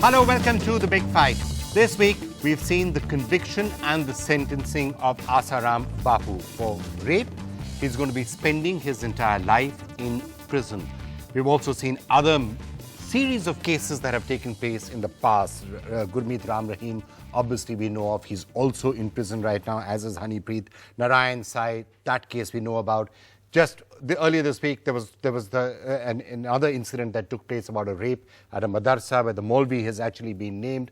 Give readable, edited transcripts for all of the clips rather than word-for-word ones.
Hello, welcome to The Big Fight. This week, we've seen the conviction and the sentencing of Asaram Bapu for rape. He's going to be spending his entire life in prison. We've also seen other series of cases that have taken place in the past. Gurmeet Ram Rahim, obviously we know of. He's also in prison right now, as is Hanipreet. Narayan Sai, that case we know about. Just earlier this week, there was another incident that took place about a rape at a madarsa where the Maulvi has actually been named.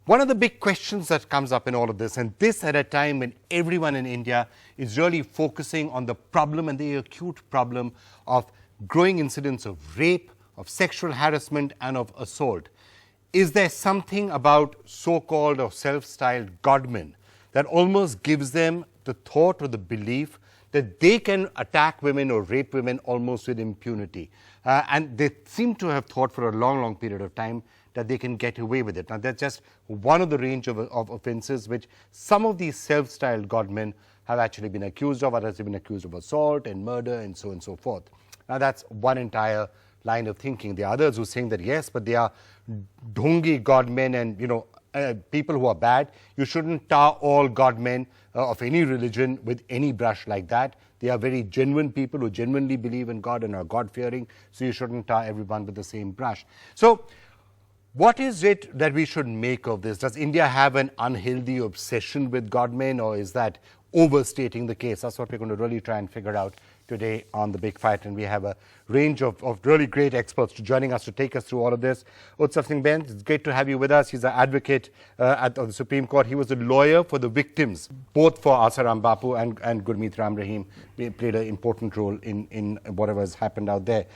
One of the big questions that comes up in all of this, and this at a time when everyone in India is really focusing on the problem and the acute problem of growing incidents of rape, of sexual harassment and of assault. Is there something about so-called or self-styled godmen that almost gives them the thought or the belief that they can attack women or rape women almost with impunity? And they seem to have thought for a long, long period of time that they can get away with it. Now, that's just one of the range of offences which some of these self-styled godmen have actually been accused of. Others have been accused of assault and murder and so on and so forth. Now, that's one entire line of thinking. The others who are saying that, yes, but they are dhongi godmen and, people who are bad. You shouldn't tar all godmen of any religion with any brush like that. They are very genuine people who genuinely believe in God and are God-fearing, so you shouldn't tar everyone with the same brush. So, what is it that we should make of this? Does India have an unhealthy obsession with godmen, or is that overstating the case? That's what we're going to really try and figure out today on The Big Fight, and we have a range of really great experts joining us to take us through all of this. Utsav Singh Ben, it's great to have you with us. He's an advocate at the Supreme Court. He was a lawyer for the victims, both for Asaram Bapu and Gurmeet Ram Rahim. He played an important role in whatever has happened out there.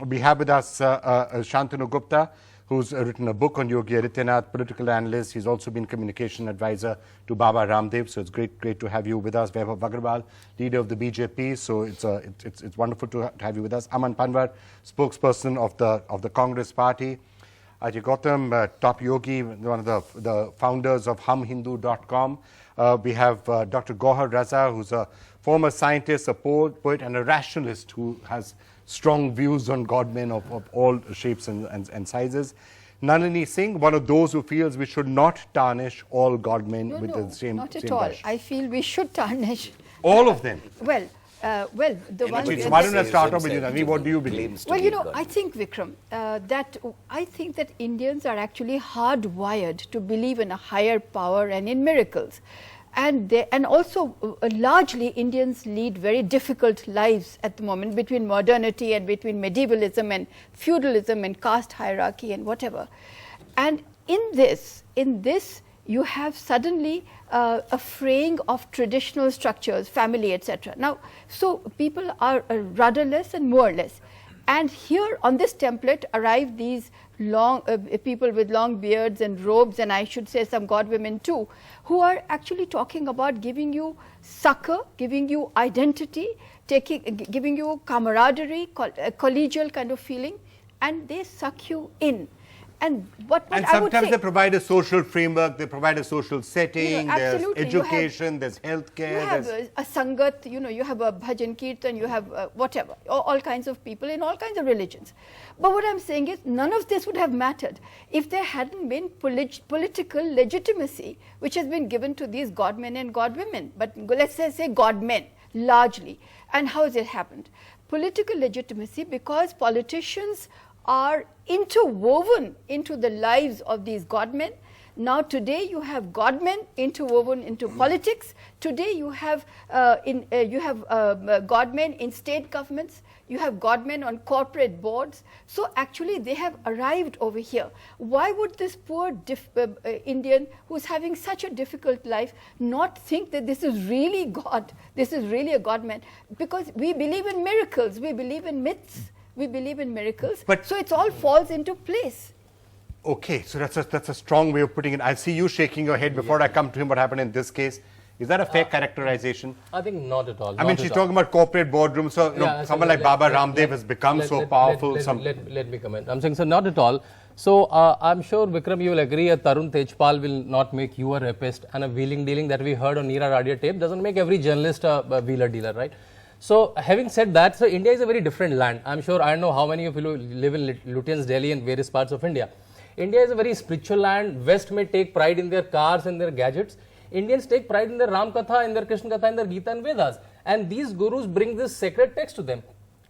We have with us Shantanu Gupta, who's written a book on Yogi Adityanath, political analyst. He's also been communication advisor to Baba Ramdev. So it's great to have you with us. Vaibhav Agarwal, leader of the BJP. So it's wonderful to have you with us. Aman Panwar, spokesperson of the Congress Party. Ajay Gautam, top yogi, one of the founders of humhindu.com. We have Dr. Gohar Raza, who's a former scientist, a poet, and a rationalist who has strong views on godmen of all shapes and sizes. Nalini Singh, one of those who feels we should not tarnish all godmen with the same not at same all. brush. I feel we should tarnish all of them. Well, the one. So why don't I start off with you, Nalini? What do you believe? Well, I think, Vikram, I think that Indians are actually hardwired to believe in a higher power and in miracles. And also largely Indians lead very difficult lives at the moment between modernity and between medievalism and feudalism and caste hierarchy and whatever. And in this you have suddenly a fraying of traditional structures, family, etc. Now, so people are rudderless and moorless. And here on this template arrive these long people with long beards and robes, and I should say some god women too, who are actually talking about giving you succor, giving you identity, giving you camaraderie, collegial kind of feeling, and they suck you in. And sometimes they provide a social framework, they provide a social setting, there's education, there's healthcare. You have a sangat, you have a bhajan kirtan, you have whatever, all kinds of people in all kinds of religions. But what I'm saying is none of this would have mattered if there hadn't been political legitimacy which has been given to these godmen and godwomen. But let's say godmen largely. And how has it happened? Political legitimacy because politicians are interwoven into the lives of these godmen. Now today you have godmen interwoven into politics. Today you have godmen in state governments. You have godmen on corporate boards. So actually they have arrived over here. Why would this poor Indian who's having such a difficult life not think that this is really God, this is really a godman? Because we believe in miracles, we believe in myths. We believe in miracles, so it all falls into place. Okay, so that's a strong way of putting it. I see you shaking your head before I come to him. What happened in this case? Is that a fair characterization? I think not at all. I mean, she's talking about corporate boardrooms. So, someone like Baba Ramdev has become so powerful. Let me comment. I'm saying, so not at all. So, I'm sure, Vikram, you will agree a Tarun Tejpal will not make you a rapist, and a wheeling dealing that we heard on Neera Radio tape doesn't make every journalist a wheeler dealer, right? So, having said that, so India is a very different land. I'm sure, I don't know how many of you live in Lutyens, Delhi and various parts of India. India is a very spiritual land. West may take pride in their cars and their gadgets. Indians take pride in their Ram Katha, in their Krishna Katha, in their Gita and Vedas. And these gurus bring this sacred text to them.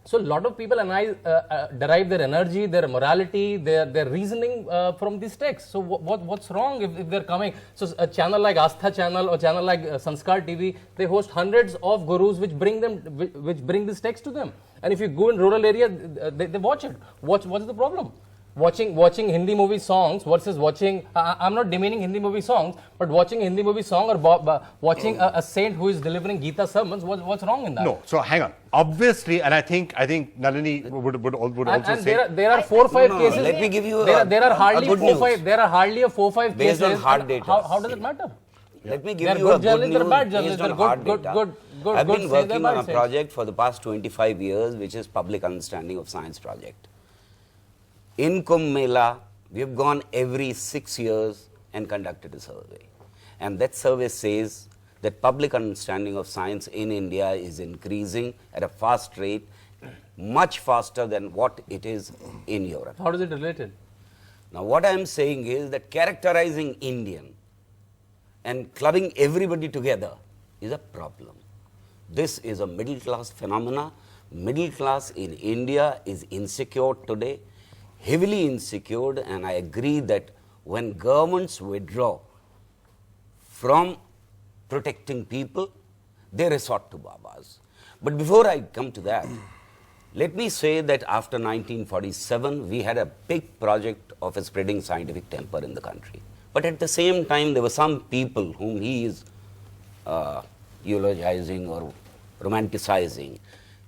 So a lot of people derive their energy, their morality, their reasoning from these texts. So what's wrong if they're coming? So a channel like Astha channel or channel like Sanskar TV, they host hundreds of gurus which bring this text to them. And if you go in rural area, they watch it. What's the problem? Watching Hindi movie songs versus watching, I'm not demeaning Hindi movie songs, but watching a Hindi movie song or watching a saint who is delivering Gita sermons, what's wrong in that? No, so hang on. Obviously, and I think Nalini would also say there are 4 or 5 cases. Let me give you there are hardly 4 or 5 based cases. on hard data. How does it matter? Let me They're give you a good good journalists, news they're bad journalists, based on they're hard good, data. good, I've good been saints, working they're on a bad project for the past 25 years, which is Public Understanding of Science project. In Kumbh Mela, we have gone every 6 years and conducted a survey. And that survey says that public understanding of science in India is increasing at a fast rate, much faster than what it is in Europe. How is it related? Now, what I am saying is that characterizing Indian and clubbing everybody together is a problem. This is a middle class phenomena. Middle class in India is insecure today, heavily insecure, and I agree that when governments withdraw from protecting people, they resort to Babas. But before I come to that, let me say that after 1947, we had a big project of spreading scientific temper in the country. But at the same time, there were some people whom he is eulogizing or romanticizing.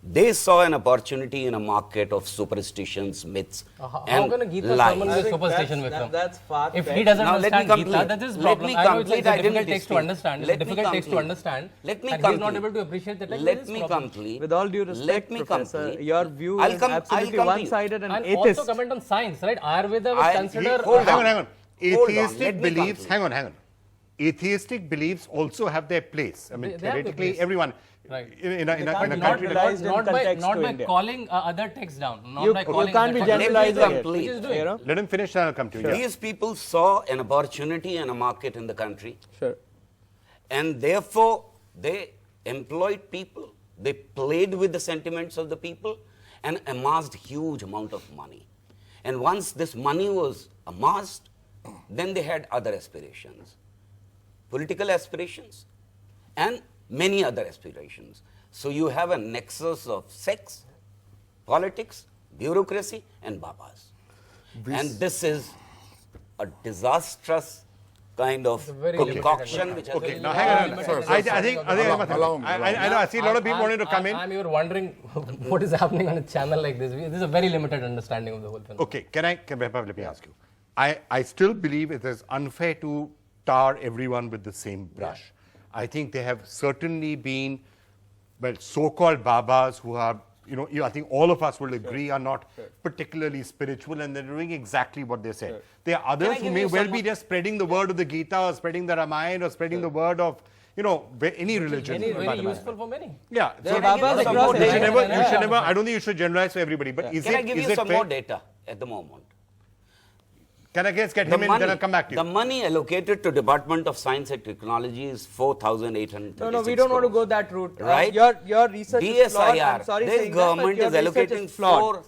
They saw an opportunity in a market of superstitions, myths, How and can a Gita lies. sermon be a superstition, Vikram? That's far If he doesn't Now, let me understand Gita, complete. that is his Let problem. me I know it's complete. a I difficult didn't text to speak. understand. It's a Let me difficult text to complete. understand. Let me and he's not complete. able to appreciate the text. Let that is me problem. complete. With all due respect, Let me Professor, complete. your view I'll is come- absolutely I'll complete. one-sided and And atheist. also comment on science, right? Ayurveda was I- considered. hold hang on. on. Hold on, Atheistic let me beliefs, complete. hang on. Atheistic beliefs also have their place. I mean, They have their theoretically, place. everyone Right. in a can't country not, like generalize in not by, context not to by India. calling other texts down. Not You by calling can't be other texts. generalizing Let me it. complete. Which is doing. You know? Let him finish, then I'll come to you. Sure. Yeah. These people saw an opportunity and a market in the country, Sure. and therefore they employed people. They played with the sentiments of the people and amassed huge amount of money. And once this money was amassed, then they had other aspirations, political aspirations and many other aspirations. So you have a nexus of sex, politics, bureaucracy and babas. And this is a disastrous kind of very limited concoction which has Okay, a now hang on. limited Sorry, allow me. I know. I see a lot of people wanting to come in. I'm even wondering what is happening on a channel like this. This is a very limited understanding of the whole thing. Okay, let me ask you. I still believe it is unfair to tar everyone with the same brush. I think there have certainly been, well, so-called Babas who are, I think all of us will agree are not particularly spiritual, and they're doing exactly what they said. There are others who give may you well some be just spreading the word of the Gita or spreading the Ramayana or spreading the word of, any religion. Very useful for many. Yeah. There So are Babas some across more you should India. never, I don't think you should generalize for everybody, but is Can I it, give is you it some fair? more data at the moment? Can I get him in, then I'll come back to you. The money allocated to Department of Science and Technology is 4,836 No, we don't want to crores. go that route. Right? Your research is flawed. I'm DSIR, sorry this saying that, but government your is research allocating is flawed.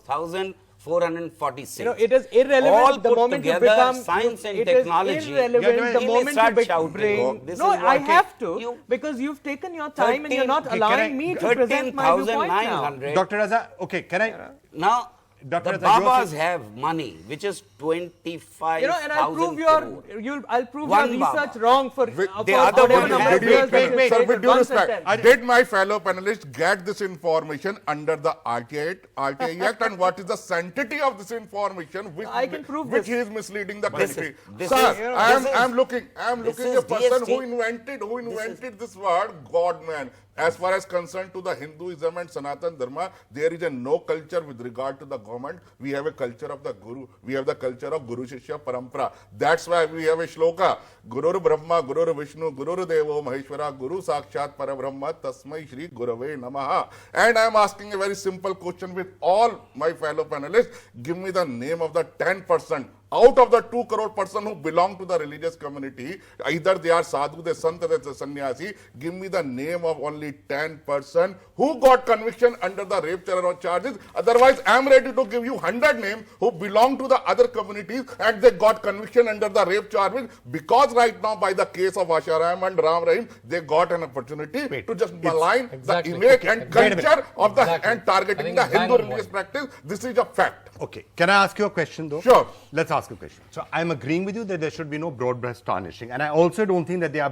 4,446. It is irrelevant All the put moment you together, become science and it is technology. irrelevant the He'll moment start you shouting. bring. This No, is I what- have to You- because you've taken your time and you're not 13 allowing me to present my viewpoint now. 13,900. Dr. Raza, okay, can I? Now, Dr. the Raza, you're Babas saying- have money, which is 25,000 And I'll prove crore. I'll prove One your Baba. research wrong for The other whatever one number has- of years wait, that wait, you Sir, stated, with due one respect, sentence. did my fellow panelists get this information under the RTI Act, and what is the sanctity of this information which, I can prove which this. he is misleading the This country? is- this Sir, is- I'm looking this a is person DST. who invented this word, Godman. As far as concerned to the Hinduism and Sanatan Dharma, there is a no culture with regard to the government. We have a culture of the Guru. We have the culture of Guru Shishya Parampara. That's why we have a shloka. Gurur Brahma, Gurur Vishnu, Gurur Devo Maheshwara, Guru Sakshat Parabrahma, Tasmai Shri Gurave Namaha. And I am asking a very simple question with all my fellow panelists. Give me the name of the 10% Out of the 2 crore person who belong to the religious community, either they are sadhu, they sant, they sannyasi, give me the name of only 10% who got conviction under the rape charges. Otherwise, I am ready to give you 100 names who belong to the other communities and they got conviction under the rape charges, because right now by the case of Asaram and Ram Rahim, they got an opportunity to just malign the image and culture of the and targeting the Hindu religious practice. This is a fact. Okay, can I ask you a question though? Sure. Let's ask a question. So I'm agreeing with you that there should be no broad-brush tarnishing, and I also don't think that they are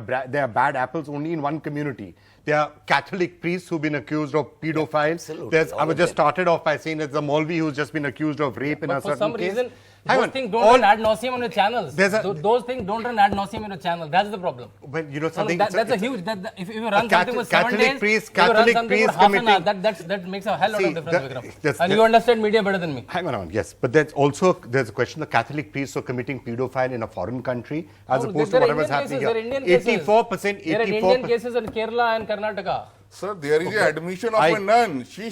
bad apples only in one community. There are Catholic priests who've been accused of pedophiles. I was just started off by saying there's a Maulvi who's just been accused of rape in a certain case. For some reason, those things don't run ad nauseum on your channels. Those things don't run ad nauseum on your channel. That's the problem. Well, you know something. That's a huge. If you run something with 7 days, Catholic priest committing that makes a hell lot of difference, Vikram. And you understand media better than me. Hang on, yes, but there's a question: the Catholic priests are committing pedophile in a foreign country as opposed to whatever's happening here. 84%. There are Indian cases in Kerala and Karnataka. Sir, there is an admission of a nun. She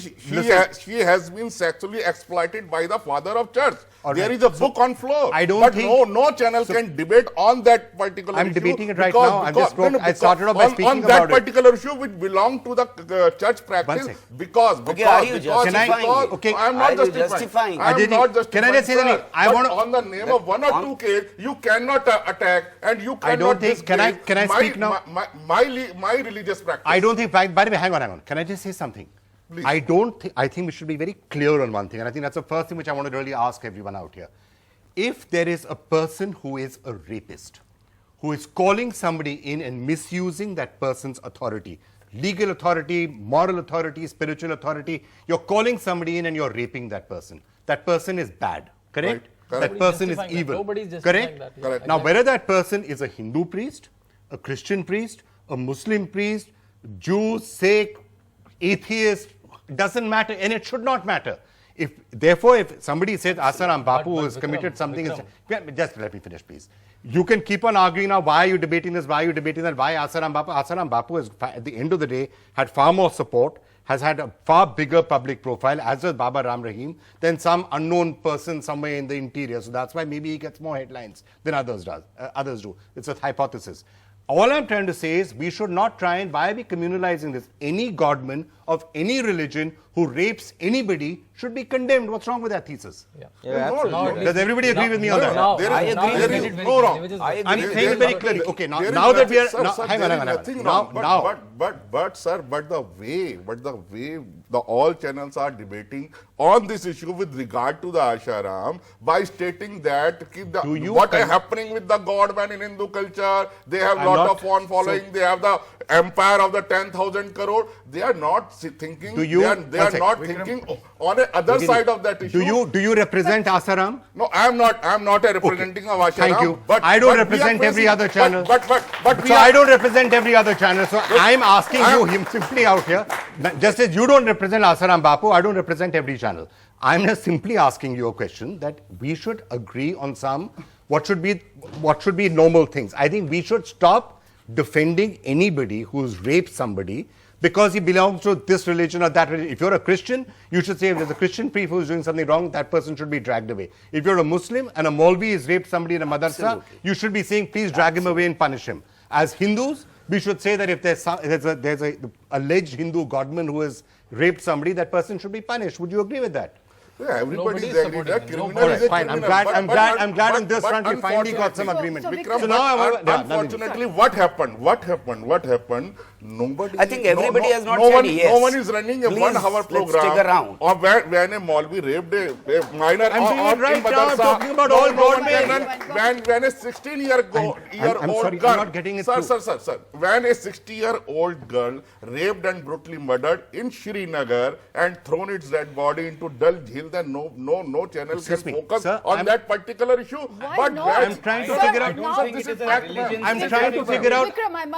has been sexually exploited by the father of church. There is a book on floor. I don't but think no channel can debate on that particular issue. I'm debating it right now. I started off by speaking on about that particular issue which belong to the church practice because are you justifying okay, I am not justifying. I am not justifying. Can I just say something? I want on the name of one or two cases, you cannot attack and you cannot. I don't think. Can I speak now? My religious practice. I don't think. By the way, hang on. Can I just say something? Please. I think we should be very clear on one thing, and I think that's the first thing which I want to really ask everyone out here. If there is a person who is a rapist, who is calling somebody in and misusing that person's authority, legal authority, moral authority, spiritual authority, you're calling somebody in and you're raping that person. That person is bad, correct? Right. That person is evil, correct? Correct. Yeah. Now, whether that person is a Hindu priest, a Christian priest, a Muslim priest, Jew, Sikh, atheist, doesn't matter, and it should not matter. Therefore, if somebody says Asaram Bapu has committed something, just let me finish, please. You can keep on arguing now, why are you debating this, why are you debating that, why Asaram Bapu? Asaram Bapu has, at the end of the day, had far more support, has had a far bigger public profile, as does Baba Ram Rahim, than some unknown person somewhere in the interior. So that's why maybe he gets more headlines than others do. It's a hypothesis. All I'm trying to say is we should not try and, why are we communalizing this? Any godman of any religion who rapes anybody should be condemned. What's wrong with that thesis? Absolutely. Does everybody agree with me on that? I agree. There is no wrong. I'm saying it very clearly. Okay, now that we are... Hang on. But sir, the way the all channels are debating on this issue with regard to the Asharam by stating that what is happening with the Godmen in Hindu culture, they have lot of fan following, they have the empire of the 10,000 crore. They are not thinking. They are not thinking on the other side of that issue. Do you represent Asaram? No, I am not. I am not a representing of Asharam. Thank you. But I don't represent every other channel. But I don't represent every other channel. So I'm asking you simply out here, just as you don't represent Asaram Bapu, I don't represent every channel. I'm just simply asking you a question that we should agree on what should be normal things. I think we should stop defending anybody who's raped somebody because he belongs to this religion or that religion. If you're a Christian, you should say if there's a Christian priest who's doing something wrong, that person should be dragged away. If you're a Muslim and a Maulvi has raped somebody in a madrasa, you should be saying, please drag him away and punish him. As Hindus, we should say that if there's a alleged Hindu godman who has raped somebody, that person should be punished. Would you agree with that? Yeah, everybody is agreed that criminal All is a right, fine. criminal. I'm glad on this front we finally got some agreement. So now, unfortunately, what happened? Nobody. I think everybody has not said yes. No one is running a 1 hour program. Let's take a round. Or when a Maulvi raped a minor. I'm saying it right now. I'm talking about all godmen. When a 16-year-old girl. I'm not getting it. Sir. When a 60-year-old girl raped and brutally murdered in Srinagar and thrown its dead body into Dal Jheel, then no channel can focus on that particular issue. Why not? I'm trying to figure out. I'm trying to figure out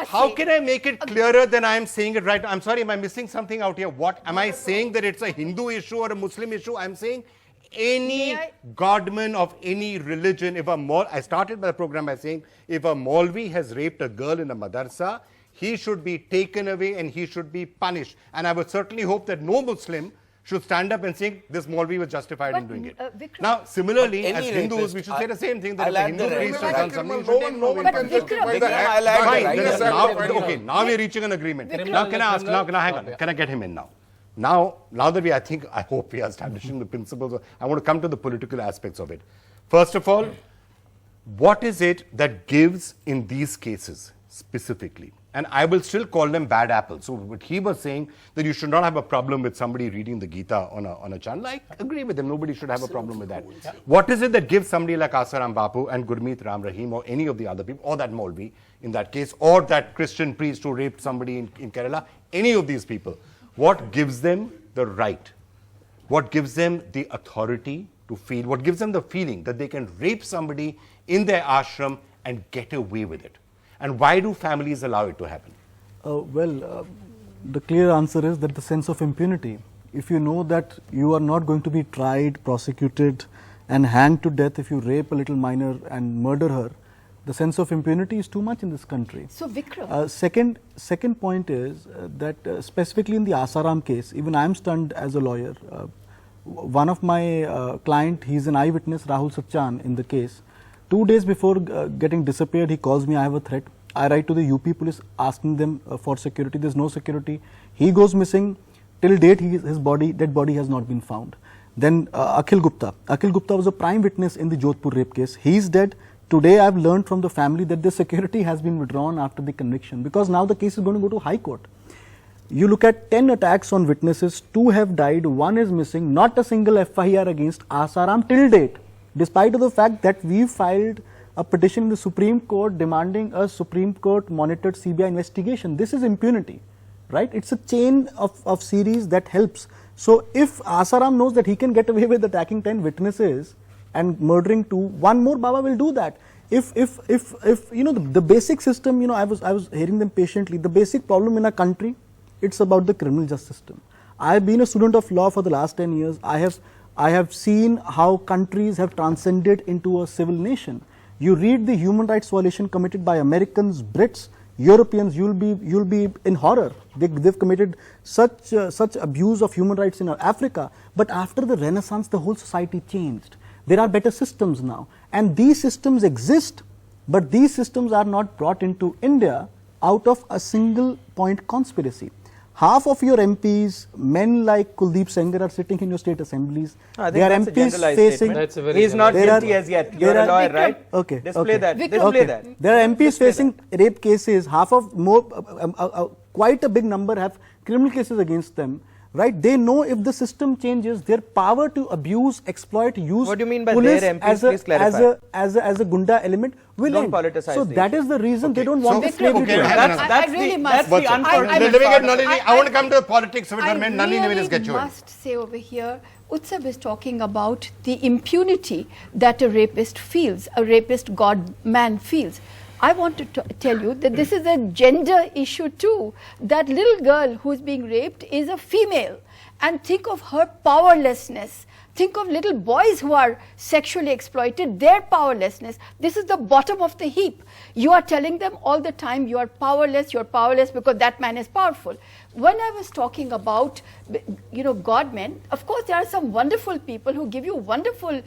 how can I make it clearer than I am saying it right. I'm sorry, am I missing something out here? What am I saying, that it's a Hindu issue or a Muslim issue? I'm saying any godman of any religion. I started the program by saying if a Maulvi has raped a girl in a madrasa, he should be taken away and he should be punished. And I would certainly hope that no Muslim should stand up and say this Maulvi was justified in But, doing it. Vikram- Now, similarly, But as any Hindus, rapist, we should say the same thing, that I'll if a add Hindu the priest has right. done something, you No should one, take no no one way. can Vikram, justify the Vikram, act. I'll add the Fine, right. then Yes, now, I'll okay, now we're reaching an agreement. Now, can I ask, hang on, can I get him in now? Now that I hope we are establishing the principles, I want to come to the political aspects of it. First of all, what is it that gives in these cases specifically? And I will still call them bad apples. So what he was saying, that you should not have a problem with somebody reading the Gita on a channel, I agree with him. Nobody should have a problem with that. What is it that gives somebody like Asaram Bapu and Gurmeet Ram Rahim or any of the other people, or that Maulvi in that case, or that Christian priest who raped somebody in Kerala, any of these people, what gives them the right? What gives them the authority to feel? What gives them the feeling that they can rape somebody in their ashram and get away with it? And why do families allow it to happen? The clear answer is that the sense of impunity. If you know that you are not going to be tried, prosecuted and hanged to death if you rape a little minor and murder her, the sense of impunity is too much in this country. So Vikram, Second point is that specifically in the Asaram case, even I am stunned as a lawyer. One of my client, he is an eyewitness, Rahul Sachan, in the case. 2 days before getting disappeared, he calls me, I have a threat. I write to the UP police asking them for security. There's no security. He goes missing. Till date, his dead body has not been found. Then Akhil Gupta was a prime witness in the Jodhpur rape case. He's dead. Today, I've learned from the family that the security has been withdrawn after the conviction, because now the case is going to go to High Court. You look at 10 attacks on witnesses, 2 have died, 1 is missing, not a single FIR against Asaram till date, despite of the fact that we filed a petition in the Supreme Court demanding a Supreme Court monitored CBI investigation. This is impunity, right? It's a chain of series that helps. So if Asaram knows that he can get away with attacking 10 witnesses and murdering 2, one more Baba will do that. If you know the basic system, you know, I was hearing them patiently. The basic problem in a country, it's about the criminal justice system. I have been a student of law for the last 10 years. I have seen how countries have transcended into a civil nation. You read the human rights violation committed by Americans, Brits, Europeans, you'll be in horror. They've committed such abuse of human rights in Africa. But after the Renaissance, the whole society changed. There are better systems now, and these systems exist, but these systems are not brought into India out of a single point conspiracy. Half of your MPs, men like Kuldeep Sengar, are sitting in your state assemblies. I think They are that's a MPs generalized facing. statement. That's a very He's not There are- guilty as yet. there You're a are- lawyer, Vikram. right? Okay. Display okay. that. Vikram. Display Okay. that. There are MPs Display facing rape cases. Half of more, quite a big number have criminal cases against them. Right? They know if the system changes, their power to abuse, exploit, use What do you mean by police their MPs? as a Please clarify. as a gunda element will Don't end. politicize So the that issue. is the reason they Okay. don't want So- the Vikram, slavery okay, to end. hang on. I really must. That's the Let unfortunate me get part. Nalini. I want to come to politics of it, I and Nalini will just get you in. must say over here, Utsav is talking about the impunity that a rapist feels, a rapist godman feels. I want to tell you that this is a gender issue too. That little girl who is being raped is a female. And think of her powerlessness. Think of little boys who are sexually exploited, their powerlessness. This is the bottom of the heap. You are telling them all the time you are powerless because that man is powerful. When I was talking about, Godmen, of course there are some wonderful people who give you wonderful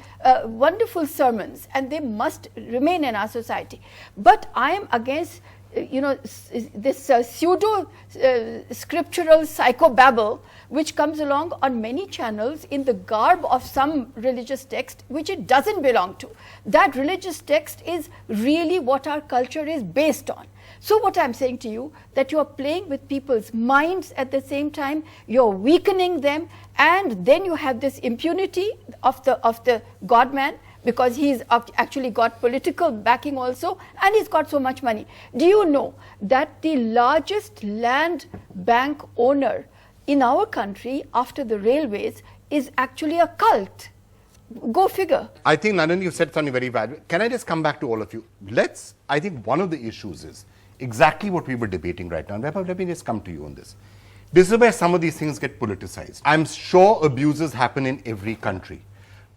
sermons, and they must remain in our society. But I am against this pseudo scriptural psychobabble which comes along on many channels in the garb of some religious text which it doesn't belong to. That religious text is really what our culture is based on. So what I'm saying to you, that you are playing with people's minds at the same time, you're weakening them, and then you have this impunity of the Godman, because he's actually got political backing also, and he's got so much money. Do you know that the largest land bank owner in our country after the railways is actually a cult? Go figure. I think, Nandan, you said something very bad. Can I just come back to all of you? I think one of the issues is exactly what we were debating right now. Let me just come to you on this. This is where some of these things get politicized. I'm sure abuses happen in every country.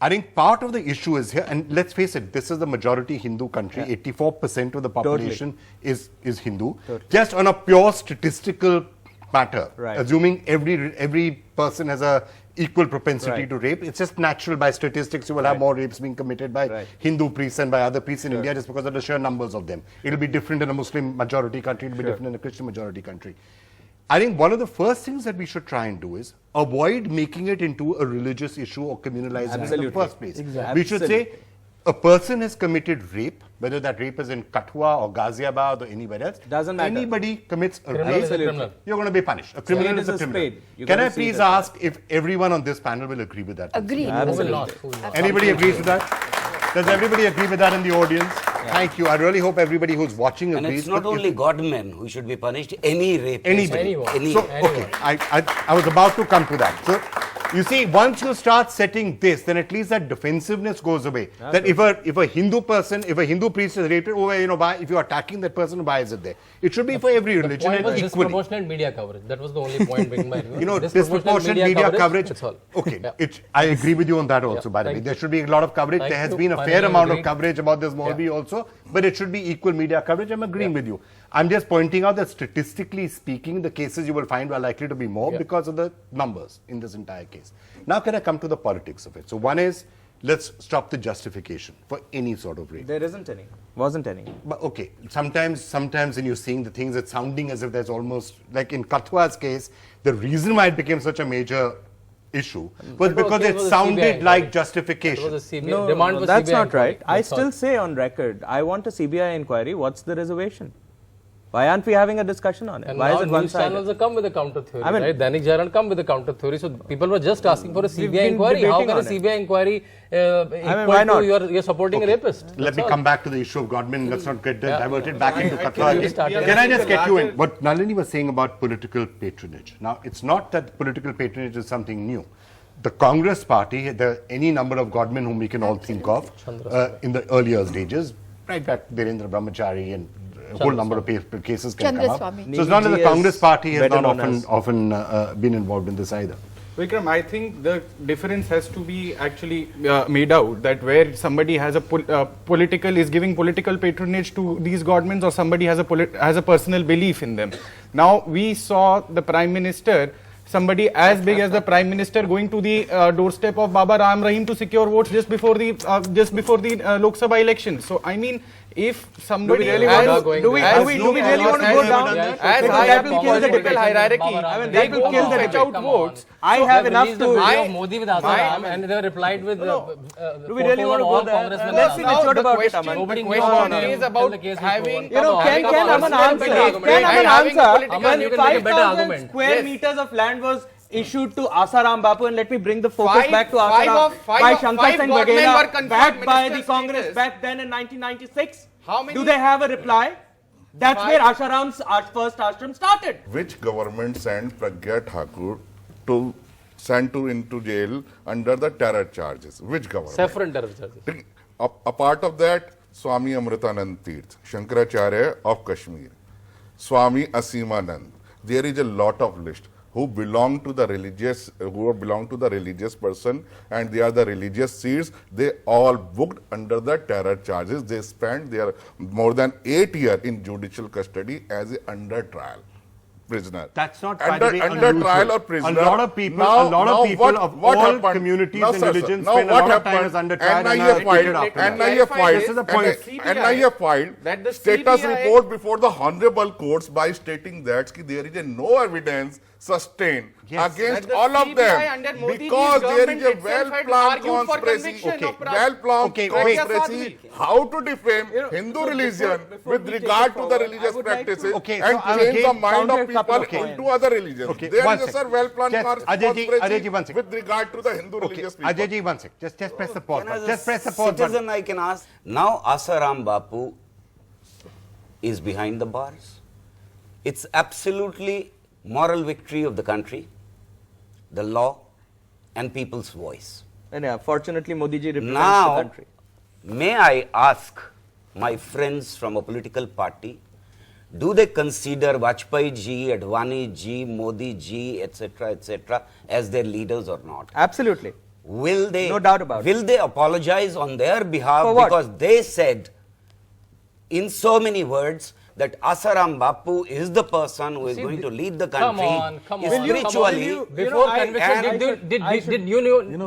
I think part of the issue is here, and let's face it, this is the majority Hindu country. 84% of the population is Hindu. Just on a pure statistical matter, Right. assuming every person has a equal propensity to rape. It's just natural. By statistics, you will have more rapes being committed by Hindu priests and by other priests in India just because of the sheer numbers of them. It'll be different in a Muslim majority country, it'll be different in a Christian majority country. I think one of the first things that we should try and do is avoid making it into a religious issue or communalizing it in the first place. We should say a person has committed rape, whether that rape is in Kathua or Ghaziabad or anywhere else. Doesn't matter. Anybody commits a Criminal rape, is a criminal. you're going to be punished. A criminal is a criminal. Can I please ask if everyone on this panel will agree with that? Agreed. Who will not? Who will not? Anybody agrees with that? Does everybody agree with that in the audience? Thank you. I really hope everybody who's watching And agrees. it's not only Godmen who should be punished, any rapist. Anybody. Anyone. So, okay, I was about to come to that. So, you see, once you start setting this, then at least that defensiveness goes away. That if a Hindu person, if a Hindu priest is raped, oh, you know, why, if you're attacking that person, why is it there? It should be for every religion Point and was equally. disproportionate media coverage. That was the only point being made. You know, disproportionate media coverage. That's all. Okay, I agree with you on that also, by the way. There should be a lot of coverage. There has been a fair amount of coverage about this Molvi also, but it should be equal media coverage. I'm agreeing with you. I'm just pointing out that statistically speaking, the cases you will find are likely to be more because of the numbers in this entire case. Now, can I come to the politics of it? So, one is, let's stop the justification for any sort of rape. There isn't any. Wasn't any. But okay, sometimes when you're seeing the things, it's sounding as if there's almost, like in Kathwa's case, the reason why it became such a major issue was because it sounded like justification. It was a CBI No, demand for that's CBI not inquiry. right. I still say on record, I want a CBI inquiry. What's the reservation? Why aren't we having a discussion on it? And Why now is it news one-sided? channels have come with a counter theory, I mean, right? Dainik Jagran come with a counter theory. So people were just asking for a CBI been inquiry. How debating can a on it. CBI inquiry equal why not? to you're supporting a rapist? Let me come back to the issue of Godmen. Let's not get diverted back into think Kathwa you started. again. Can I just get you in? What Nalini was saying about political patronage. Now, it's not that political patronage is something new. The Congress party, there are any number of Godmen whom we can all think of in the earlier stages, right back Virendra Brahmachari and a whole number of cases can come up. So it's not that the Congress party has not often been involved in this either. Vikram, I think the difference has to be actually made out that where somebody has a political is giving political patronage to these Godmen or somebody has a personal belief in them. Now we saw the Prime Minister, somebody as big as the Prime Minister going to the doorstep of Baba Ram Rahim to secure votes just before the Lok Sabha election. So I mean, if somebody really want to do we really want to go down there? As that will kill the political hierarchy. I mean, that will kill the debate. Out votes. I have enough to. Modi with Asaram, and they replied with. Do we really want to go there? Let's be matured about it, Aman. Nobody The question is about having. You know, can Aman answer? Can Aman answer? When 5,000 square meters of land was issued to Asaram Bapu, and let me bring the focus back to Asaram by Shankar Singh Waghela, backed by the Congress back then in 1996. Do they have a reply? That's where Asaram's first ashram started. Which government sent Pragya Thakur into jail under the terror charges? Which government? Saffron terror charges. A part of that, Swami Amritanand Tirth, Shankaracharya of Kashmir, Swami Asimanand. There is a lot of list who belong to the religious person, and they are the religious seeds. They all booked under the terror charges. They spent their more than 8 years in judicial custody as a under trial prisoner. That's not under trial or prisoner. A lot of people of all communities and religions spend a lot of time as under trial and are acquitted after that. This is the point. NIA filed status report before the honorable courts by stating that there is no evidence sustained against all of them because there is a well-planned conspiracy. Well-planned conspiracy how to defame Hindu religion with regard to the religious practices and change the mind of people into other religions. There is a well-planned conspiracy with regard to the Hindu religious people. Ajayji, one sec. Just press the pause button. Just press the pause button. Citizen, I can ask. Now Asaram Bapu is behind the bars. It's absolutely moral victory of the country, the law, and people's voice. And yeah, fortunately, Modi ji represents Now, the country. may I ask my friends from a political party, do they consider Vajpayee ji, Advani ji, Modi ji, etc., as their leaders or not? Absolutely. Will they? No doubt about it. Will they apologize on their behalf For what? because they said in so many words that Asaram Bapu is the person who is going to lead the country come on. spiritually. Before conviction, did you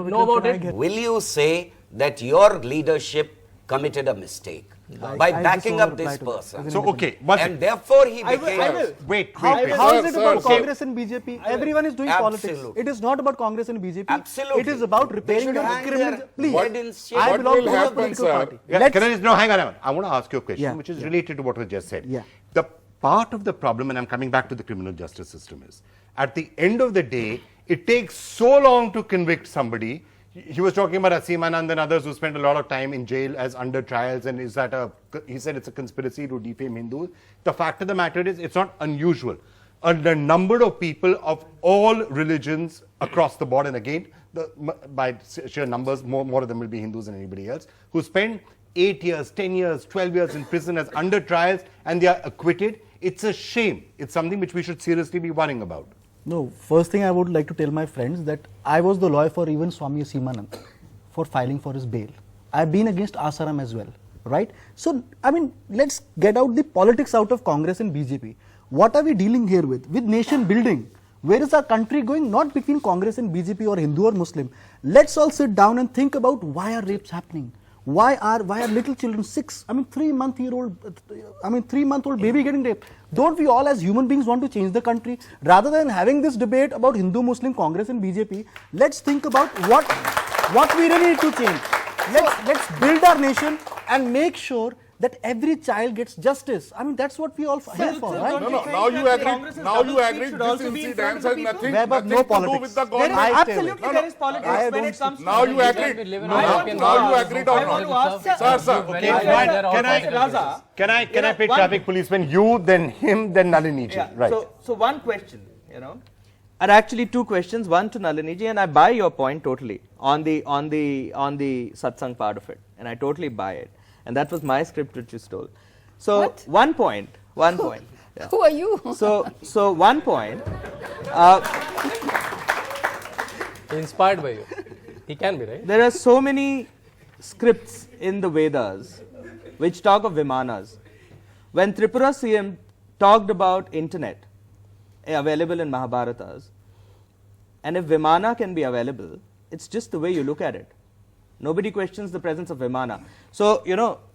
know about it? Will you say that your leadership committed a mistake by backing up this person? So, okay, one And second. therefore he became... Wait. How is Sir, it sir, about okay. Congress and BJP? Everyone is doing politics. Absolutely. It is not about Congress and BJP. Absolutely. It is about They repairing should your hang criminal. their Please. head in shame. I What belong will to a happen, political sir? party. Yeah, can I just, no, hang on. I want to ask you a question Yeah, which is yeah. related to what was just said. Yeah. The part of the problem, and I'm coming back to the criminal justice system, is at the end of the day, it takes so long to convict somebody. He was talking about Vimanas and others who spent a lot of time in jail as under trials, and he said it's a conspiracy to defame Hindus. The fact of the matter is, it's not unusual. The number of people of all religions across the board, and again, by sheer numbers, more of them will be Hindus than anybody else, who spend 8 years, 10 years, 12 years in prison as under trials, and they are acquitted. It's a shame. It's something which we should seriously be worrying about. No, first thing I would like to tell my friends that I was the lawyer for even Swami Simanand for filing for his bail. I've been against Asaram as well, right? So, I mean, let's get out the politics out of Congress and BJP. What are we dealing here with? With nation building. Where is our country going? Not between Congress and BJP or Hindu or Muslim. Let's all sit down and think about why are rapes happening? Why are little children 3-month-old baby getting raped? Don't we all as human beings want to change the country? Rather than having this debate about Hindu, Muslim, Congress and BJP, let's think about what we really need to change. Let's build our nation and make sure that every child gets justice. I mean, that's what we all here for, right? No, now you agree. Now you agree. This incident has nothing No to do politics. with the There is government. absolutely there is politics I when don't it comes to Now you agree. Now you agreed or not? Sir. Okay, can I pick traffic policeman? You, then him, then Nalini ji. Yeah. Right. So one question, or actually two questions, one to Nalini ji, and I buy your point totally on the satsang part of it, and I totally buy it. And that was my script which you stole. So What? one point. Yeah. Who are you? So 1 point. Inspired by you. He can be, right? There are so many scripts in the Vedas which talk of Vimanas. When Tripura CM talked about internet available in Mahabharatas, and if Vimana can be available, it's just the way you look at it. Nobody questions the presence of Vimana. So,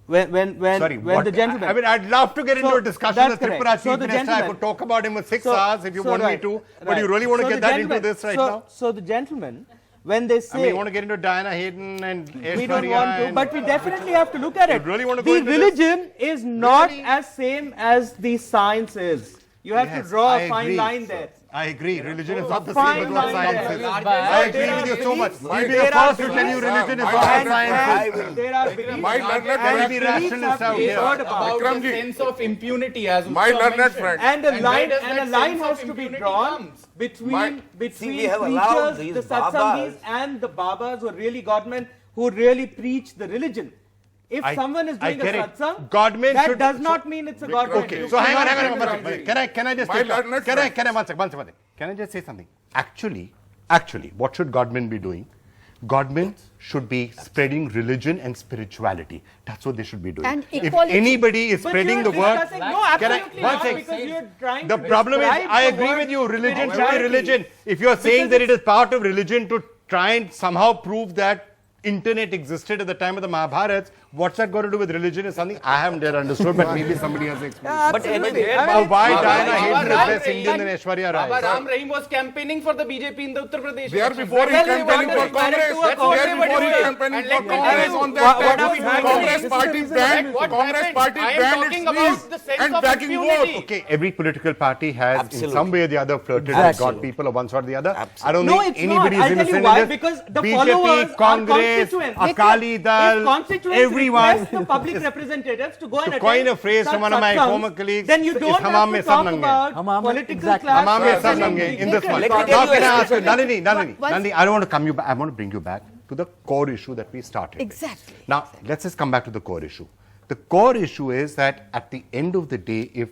when the gentleman... I mean, I'd love to get into a discussion with Tripura Chief Minister. I could talk about him for 6 hours if you want me to. But you really want to get that into this right now? So the gentleman, when they say... I mean, you want to get into Diana Hayden and we don't want to, but we definitely have to look at it. You really want to go the into religion is not as same as the science is. You have to draw a fine line there. I agree. Religion is not the Fine same as what line science there. is. I agree with you so much. We'll be the first to tell you religion is not what science is. There are beliefs. My learned Can friend. be rationalists out here. about the Vikramji. sense of impunity as My Utsav learned mentioned. friend. And a line, does and a that line sense of has to be impunity drawn comes? between See, we have allowed preachers, these the satsangis, Babas. and the Babas who are really Godmen, who really preach the religion. If someone is doing a get it. satsang, Godmen that should- does not mean it's a Godman. Okay, You so hang on. cannot Can I just My take learned one second. Can I just say something? Actually, what should Godmen be doing? Godmen should be spreading religion and spirituality. That's what they should be doing. And if equality. anybody is But spreading you're the word, discussing- No, Can I- absolutely one not, second. because you're trying the to problem is, describe I the agree word with you, religion should be spirituality. religion. If you're saying that it is part of religion to try and somehow prove that internet existed at the time of the Mahabharats, what's that got to do with religion is something I haven't yet understood, but maybe somebody has explained. But anyway, Why Diana Hayden is Ram less Rahim- Indian than Aishwarya Baba Rai? Ram Rahim was campaigning for the BJP in the Uttar Pradesh. There election. before he Well, they campaigning for wanted Congress. to- that's what There they were before he doing. campaigning And for let me tell Congress you, on what that are time. we doing? Congress party banned. What Congress happened? party I am banned talking its about knees the sense and of backing impunity. vote. Okay, every political party has in Absolutely. some way or the other flirted and Absolutely. got people of one sort or the other. Absolutely. I don't No, think it's not. anybody I'll is tell you innocent why, in this. because the followers BJP, are Congress, constituents. Akali Dal, If constituents everyone. request the public representatives to go and To attend coin a phrase such from one of my satsangs, former colleagues, then you is don't hamam have mein to sab talk nange. about Hamam- political exactly. class. Hamam mein sab and nange in this one. Let me Now tell you can I a ask you, question. Nalini, I don't want to come you back. I want to bring you back to the core issue that we started with. Exactly. Now, let's just come back to the core issue. The core issue is that at the end of the day, if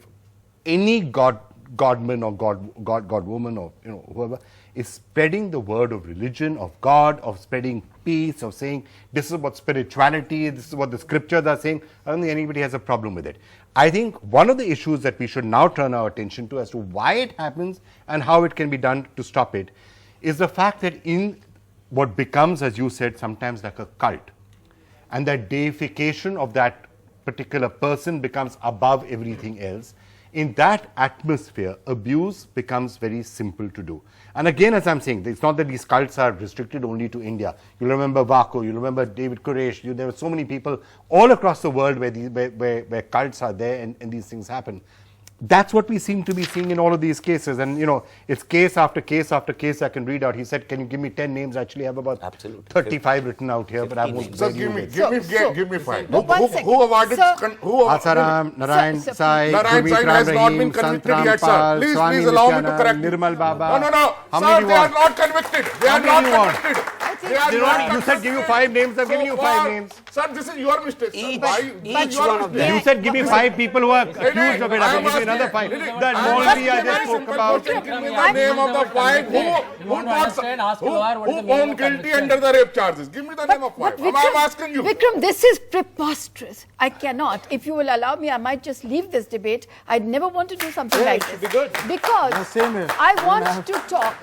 any godman or godwoman or whoever, is spreading the word of religion, of God, of spreading peace, of saying this is what spirituality, this is what the scriptures are saying. I don't think anybody has a problem with it. I think one of the issues that we should now turn our attention to as to why it happens and how it can be done to stop it is the fact that in what becomes, as you said, sometimes like a cult, and that deification of that particular person becomes above everything else. In that atmosphere, abuse becomes very simple to do. And again, as I'm saying, it's not that these cults are restricted only to India. You remember Vaco, you remember David Koresh, there were so many people all across the world where cults are there and these things happen. That's what we seem to be seeing in all of these cases. And, it's case after case after case I can read out. He said, can you give me 10 names? I actually have about 35 written out here, but I won't. So give me 5. Who awarded? Asaram, Narayan Sai, Narayan Sai has not been convicted yet, sir. Please allow me to correct. Nirmal Baba. No. How Sir, many they are not convicted. They are not convicted. You said give you 5 names, I've given you 5 names. Sir, this is your mistake. Each one of them. You said give me 5 people who are accused of it. I will give you another 5. That Molvi I just spoke about. Give me the name of the 5 who found guilty under the rape charges. Give me the name of 5. I'm asking you. Vikram, this is preposterous. I cannot. If you will allow me, I might just leave this debate. I'd never want to do something like this. Be good. Because same here. I want to talk.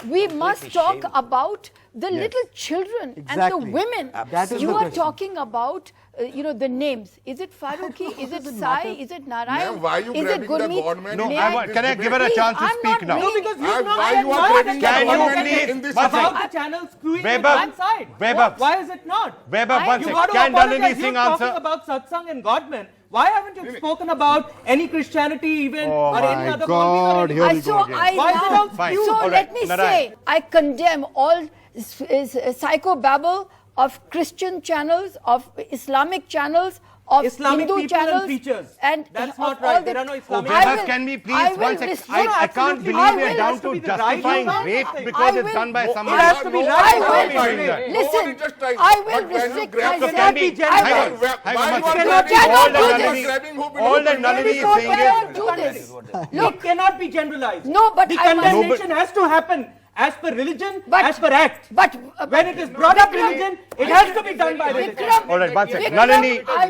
We must talk about the little children and the Exactly. women. That is You the are question. talking about, the names. Is it Faruqi? Is it Sai? Is it Narayan? Ma'am, why are you Is it grabbing the Gurmeet? Godmen? No, May can I give her a Please, chance to I'm speak not now? doing- No, because Why you've not you had are one grabbing and the Can you Godmen please- in this one house? about the channel skewing to Vaibhav, one side? Vaibhav. Why is it not? Vaibhav, one You second. got to Can apologize. Nalini Singh You're talking answer? about satsang and Godmen. Why haven't you spoken about any Christianity even Oh or any my other God, Bollywood? here we So go again. Why is it all Fine. skewed? So All let right, me Narayan. say, I condemn all psychobabble of Christian channels, of Islamic channels, of Islamic Hindu people and channels, preachers. and That's of not all right. the- There are no Oh, Islamic. I Vaibhav, will- can we I please, will one second. restrict- No, I can't absolutely. believe I we're will- down has to to be the right justifying amount. rape I because will- it's done by It somebody. has to be No, right. I no, will- no, no. Listen, Nobody just tried. I will But when you restrict grab the myself. cannot be I generalized. will- Hang on, Why one you are second. cannot grabbing do all the this. Nalini- grabbing who belongs All that to Nalini is Because saying I is, don't do this. It cannot be generalized. No, but the I must- condemnation has to happen as per religion, But- as per act. But When it is brought up religion, it has to be done by religion. Vikram, All right, one second. Vikram, Nalini, I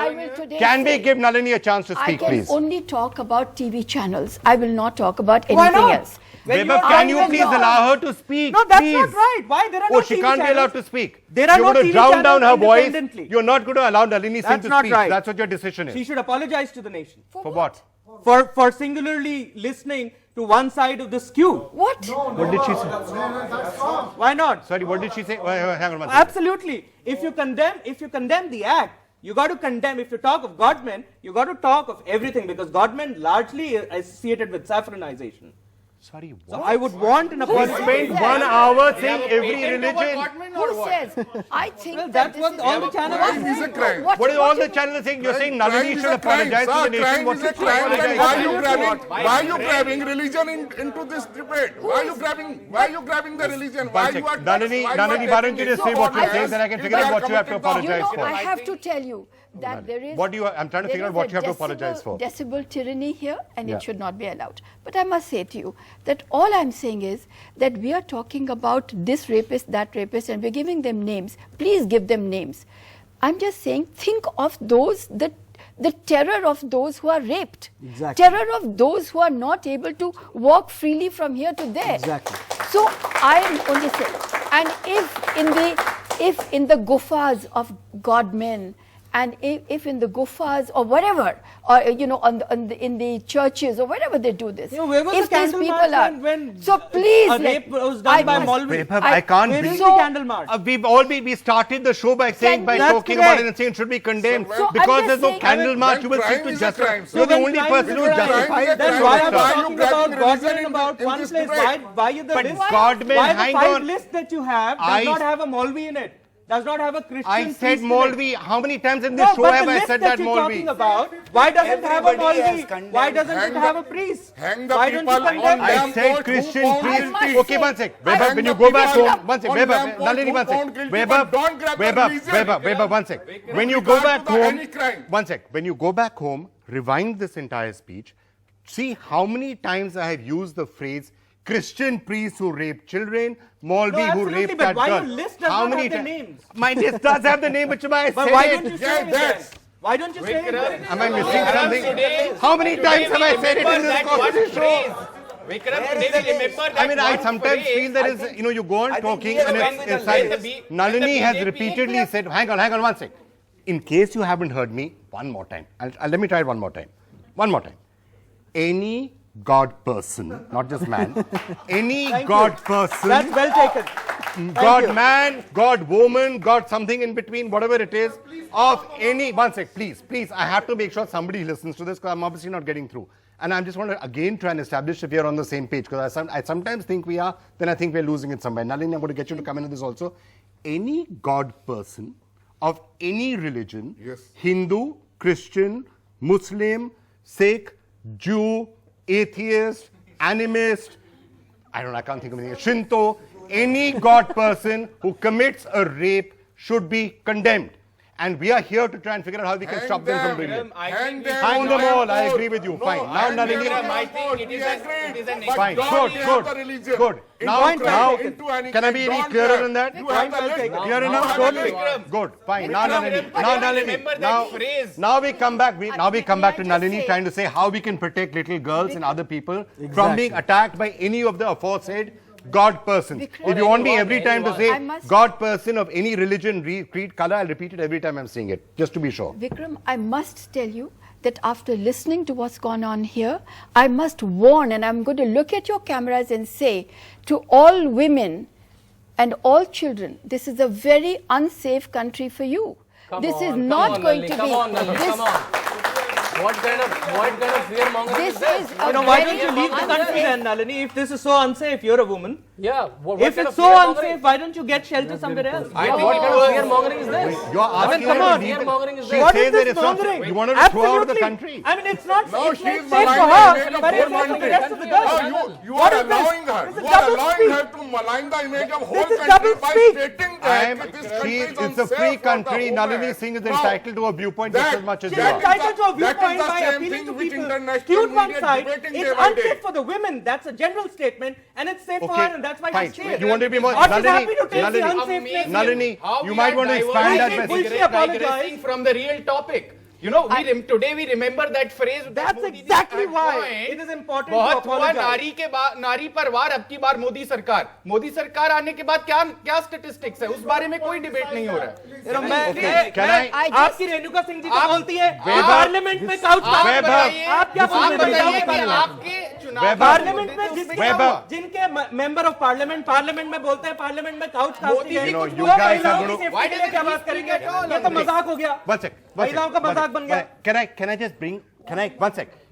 will today can we say- give Nalini a chance to I speak, can please? only talk about TV channels. I will not talk about Why anything not? else. When Vaibhav, are- can you I will please not. allow her to speak? No, that's please? not right. Why? There are Oh, no she TV can't be channels. allowed to speak. There are You're no going to TV drown down her channels voice. independently. You're not going to allow Nalini Singh That's to not speak. right. That's what your decision She is. should apologize to the nation For what? for singularly listening to one side of the skew. What? What did she say? Why not? Sorry, what did she say? Hang on one second. Absolutely. If you condemn the act, you got to condemn. If you talk of Godmen, you got to talk of everything because Godmen largely is associated with saffronization. Sorry, So what? I would want an apology. Spend 1 hour saying every religion. Who says? I think Well, that that's this what is all the channels Crime is a crime. What is all the channels saying? You're saying Nalini should apologize to the nation. Crime What is a should she crime. apologize? Why are you grabbing religion into this debate? Why are you grabbing the religion? Why One you are second. Nalini, why you Nalini, are why don't you taking just it say so what you're obvious? saying, then I can If figure they out are what you have to committing the apologize for. I have to tell you that there is. What do you? I'm trying to figure out what you have to apologize for. Decibel tyranny here, and Yeah. it should not be allowed. But I must say to you that all I'm saying is that we are talking about this rapist, that rapist, and we're giving them names. Please give them names. I'm just saying, think of those the terror of those who are raped, Exactly. terror of those who are not able to walk freely from here to there. Exactly. So I am only saying, and if in the gufas of Godmen, and if in the gufas or whatever, or in the churches or wherever they do this, Where was if the these candle people march are, when so please, a rape was done by Maulvi? Vaibhav, I can't Where is believe. the candle march? We started the show by saying, by That's talking correct. about it and saying it should be condemned. So because I'm there's just no saying- candle march, you will Crime seek to is a justify. crime. You're the when only crime person is who a crime, justifies then that. why are we Why you talking about grabbing Godmen religion about in one this place? debate? Why the But list? Godmen, Why the hang 5 on. list that you have does I- not have a Maulvi in it? Does not have a Christian I said priest in it? Maulvi. How many times in this No, show but have the I list said that that you're talking Maulvi? about, why doesn't it have a Everybody has Maulvi? condemned. Why doesn't Hang it have the- a priest? hang the Why don't you people on condemn them. I them? said Who Christian found priest. guilty? Okay, one sec. Hang Vaibhav, when the you go back people home, one sec. on Vaibhav, them Nalini, who one sec. found guilty, but don't grab the religion. Vaibhav, one sec. When you With go regard back to the home, any crime. one sec. When you go back home, rewind this entire speech. See how many times I have used the phrase Christian priests who raped children, Maulvi who absolutely, raped but that why girl. your list does not have the ti- names? My list does have the name, but I But said why it. don't you say it then? Why don't you say it then? Am I missing something? How many times have I said it in this coffee show? Vikram, today we remember that I mean, I one sometimes phrase. feel there is, you go on talking and it's silence. the Nalini has BJP repeatedly said, hang on one sec. In case you haven't heard me, one more time. Let me try it one more time. One more time. Any God person, not just man, any God person, That's well taken. God man, God woman, God something in between, whatever it is, of any, one sec, please, I have to make sure somebody listens to this because I'm obviously not getting through. And I just want to again try and establish if we are on the same page because I sometimes think we are, then I think we're losing it somewhere. Nalini, I'm going to get you to come into this also. Any God person of any religion, Hindu, Christian, Muslim, Sikh, Jew, atheist, animist, I can't think of anything, Shinto, any God person who commits a rape should be condemned. And we are here to try and figure out how we can stop them from doing it. Hang them all, I agree with you. Fine. Now, Nalini. I think it is an Fine, good. Now, can I be any clearer than that? Clear enough? Good, fine. Now, Nalini. Now we come back to Nalini trying to say how we can protect little girls and other people from being attacked by any of the aforesaid God person. If you want me every time to say God person of any religion, creed, color, I'll repeat it every time I'm saying it, just to be sure. Vikram, I must tell you that after listening to what's gone on here, I must warn, and I'm going to look at your cameras and say to all women and all children, this is a very unsafe country for you. This is not going to be. Come on, Nalini, come on. What kind of fear mongering is this? Why don't you leave the country then, Nalini? If this is so unsafe, you're a woman. Yeah. If it's so unsafe, why don't you get shelter somewhere else? What kind of fear mongering is this? You're asking come on. Fear mongering is She this? What says is that this it's not, mongering? you wanted to throw her out of the Absolutely. country. I mean, it's not No, it's she safe is for maligning her, the but it's image safe of for the rest of the girls. You What are is this? allowing her. This is You are double allowing speak. her to malign the image of whole This is country double by speak. stating that this country is It's a unsafe free for country. the Nalini woman. Singh is Now, entitled to a viewpoint just as much as She's you are. entitled to a that is viewpoint the by same appealing thing to which people. international Skewed one media side. debating day It's by day. unsafe for the women. That's a general statement, and it's safe for her, and that's why fine. she's here. You want to be more Or she's happy to take the Nalini, unsafeness. Nalini, How you we might are want to expand that diverging, message. Will she apologize? digressing from the real topic. Today we remember that phrase. That's exactly why it is important to बहुत हुआ apologize. नारी पर वार अब की बार मोदी सरकार आने के बाद क्या स्टैटिस्टिक्स है उस बारे में कोई डिबेट नहीं हो रहा है आपकी रेणुका सिंह जी को बोलती है पार्लियामेंट में काउच आप क्या पार्लियामेंट में जिनके मेंबर ऑफ पार्लियामेंट में बोलते हैं पार्लियामेंट में काउच क्या बात करेंगे ये तो मजाक हो गया महिलाओं का मजाक बन गया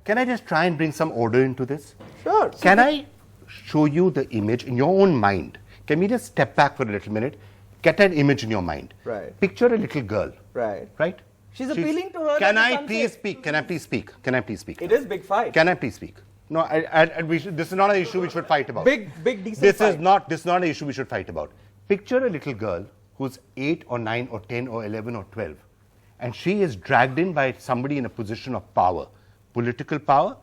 Can I just try and bring some order into this? Sure. Can I show you the image in your own mind? Can we just step back for a little minute? Get an image in your mind. Right. Picture a little girl. Right. Right? She's appealing to her. Can that I it's please unsafe. speak? Can I please speak? Can I please speak? It is big fight. Can I please speak? No, this is not an issue we should fight about. Big decent This fight. is not an issue we should fight about. Picture a little girl who's 8 or 9 or 10 or 11 or 12, and she is dragged in by somebody in a position of power, political power,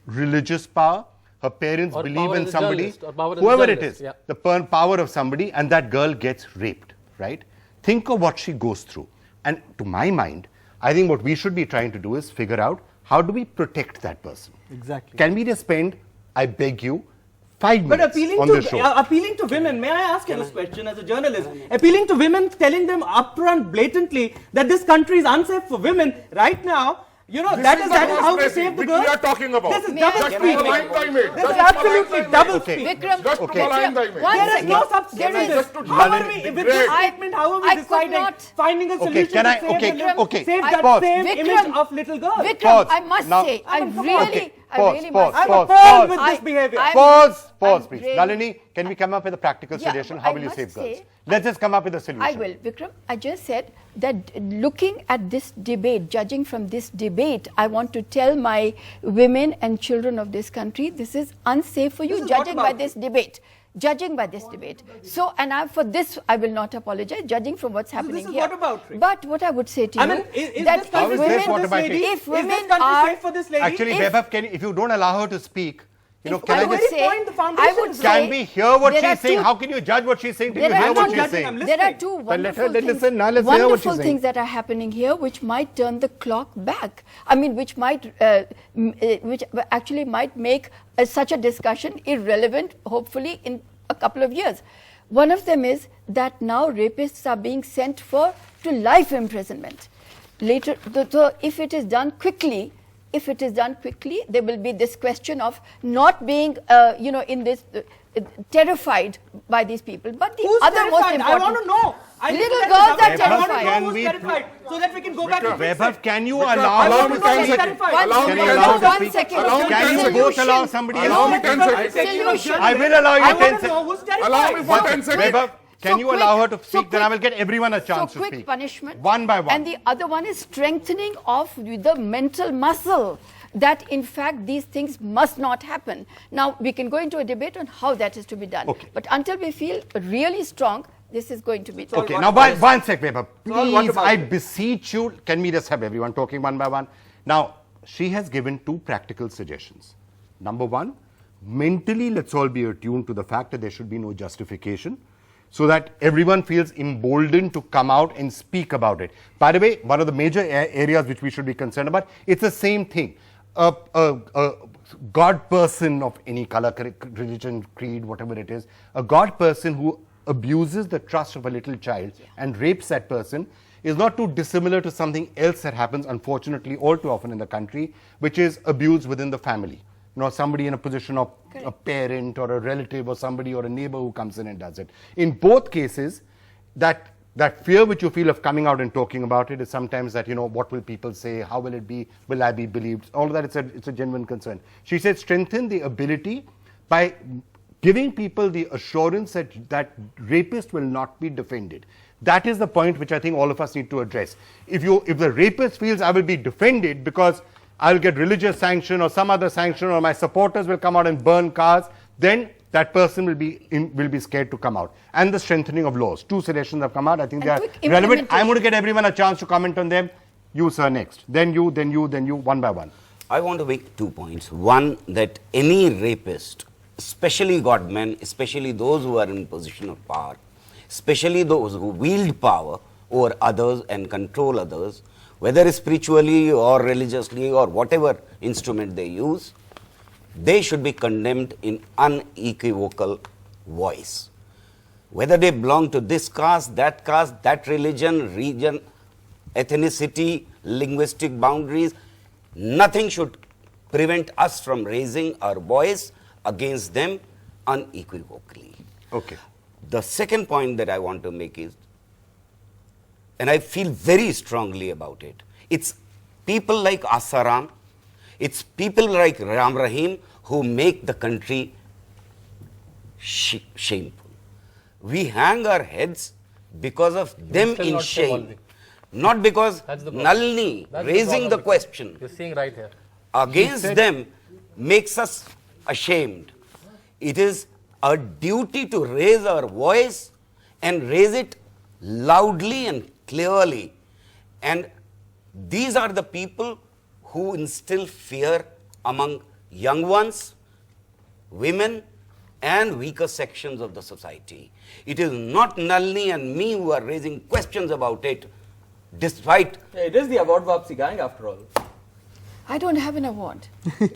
religious power. Her parents Or believe power in as a somebody, journalist, or power as a whoever it journalist, is, yeah. the power of somebody, and that girl gets raped, right? Think of what she goes through. And to my mind, I think what we should be trying to do is figure out how do we protect that person. Exactly. Can we just spend, I beg you, 5 But minutes on the show? appealing to women, may I ask you this question as a journalist? Appealing to women, telling them upfront, blatantly, that this country is unsafe for women right now. That is how we save the girls. We are talking about. This is double Just speak. to malign the image. This Just is to absolutely malign the double image. speak. Vikram, Just to malign the image. one There is second. no substance There in is- this. How are we, with this statement, how are we I could deciding, not- finding a solution can I- to save, save that pause. same Vikram, image of little girls? Vikram, Pause. I must Now- say, I come on. really Pause. must I'm Pause. appalled with I- this behavior. I'm- Pause, please. really- Nalini, can we come up with a practical Yeah, solution? but How I will you must save girls? say- Let's just come up with a solution. I will, Vikram. I just said that looking at this debate, judging from this debate, I want to tell my women and children of this country, this is unsafe for you, This is judging by whataboutery. this debate. Judging by this debate. So, and for this, I will not apologize, judging from what's happening is here. whataboutery. But what I would say to you, I mean, is that this country How is this safe for this whataboutery? lady? If Is women this country are- safe for this lady? Actually, If- Vaibhav, if you don't allow her to speak, You know, If can I would just say, point the foundation I would is can say we hear what there are she's saying? two- How can you judge what she's saying? Did you There hear are what two- she's judging, saying? I'm There are listening. two But let her wonderful things, listen. Now let's hear what she's wonderful saying. things that are happening here, which might turn the clock back. I mean, which might, which actually might make such a discussion irrelevant, hopefully in a couple of years. One of them is that now rapists are being sent to life imprisonment. Later, so if it is done quickly, there will be this question of not being, in this terrified by these people. But the Who's other most terrified? important, I want to know. I need to little get girls the are government. I want to terrified. know Can who's we terrified, so that we can go back and fix Vaibhav, it. can you Vikram, allow allow her me to 10 speak? seconds. One Allow me second. 10 Allow her to One speak. second. Allow me Can 10 you seconds. both allow somebody Allow else? me 10 seconds. Solution. I will allow you I 10 want to seconds. know who's terrified. Allow me for 10 seconds. Vaibhav, can So you quick, allow her to so speak? Then I quick. will get everyone a chance So to quick speak. punishment. One by one. And the other one is strengthening of the mental muscle that in fact these things must not happen. Now we can go into a debate on how that is to be done. Okay. But until we feel really strong, this is going to be Okay, what now about one sec, Vaibhav. all what Please, about I it? beseech you, can we just have everyone talking one by one? Now, she has given two practical suggestions. Number one, mentally let's all be attuned to the fact that there should be no justification so that everyone feels emboldened to come out and speak about it. By the way, one of the major areas which we should be concerned about, it's the same thing. A God person of any color, religion, creed, whatever it is, a God person who abuses the trust of a little child and rapes that person is not too dissimilar to something else that happens, unfortunately, all too often in the country, which is abuse within the family. You know, somebody in a position of a parent or a relative or somebody or a neighbor who comes in and does it. In both cases, that fear which you feel of coming out and talking about it is sometimes that, what will people say? How will it be? Will I be believed? All of that, it's a genuine concern. She said strengthen the ability by giving people the assurance that rapist will not be defended. That is the point which I think all of us need to address. If the rapist feels I will be defended because I will get religious sanction or some other sanction or my supporters will come out and burn cars, then that person will be scared to come out. And the strengthening of laws. Two suggestions have come out. I think they are relevant. I'm going to get everyone a chance to comment on them. You, sir, next. Then you, one by one. I want to make 2 points. One, that any rapist, especially godmen, especially those who are in position of power, especially those who wield power over others and control others, whether spiritually or religiously or whatever instrument they use, they should be condemned in unequivocal voice. Whether they belong to this caste, that religion, region, ethnicity, linguistic boundaries, nothing should prevent us from raising our voice against them unequivocally. Okay. The second point that I want to make is, and I feel very strongly about it, it's people like Asaram, it's people like Ram Rahim who make the country shameful. We hang our heads because of them still in not shame, evolving. not because That's the problem. Nalini That's raising the problem. question You're seeing right here. against them makes us ashamed. It is a duty to raise our voice and raise it loudly and clearly. And these are the people who instill fear among young ones, women, and weaker sections of the society. It is not Nalini and me who are raising questions about it, despite. It is the award Vapsi gang after all. I don't have an award.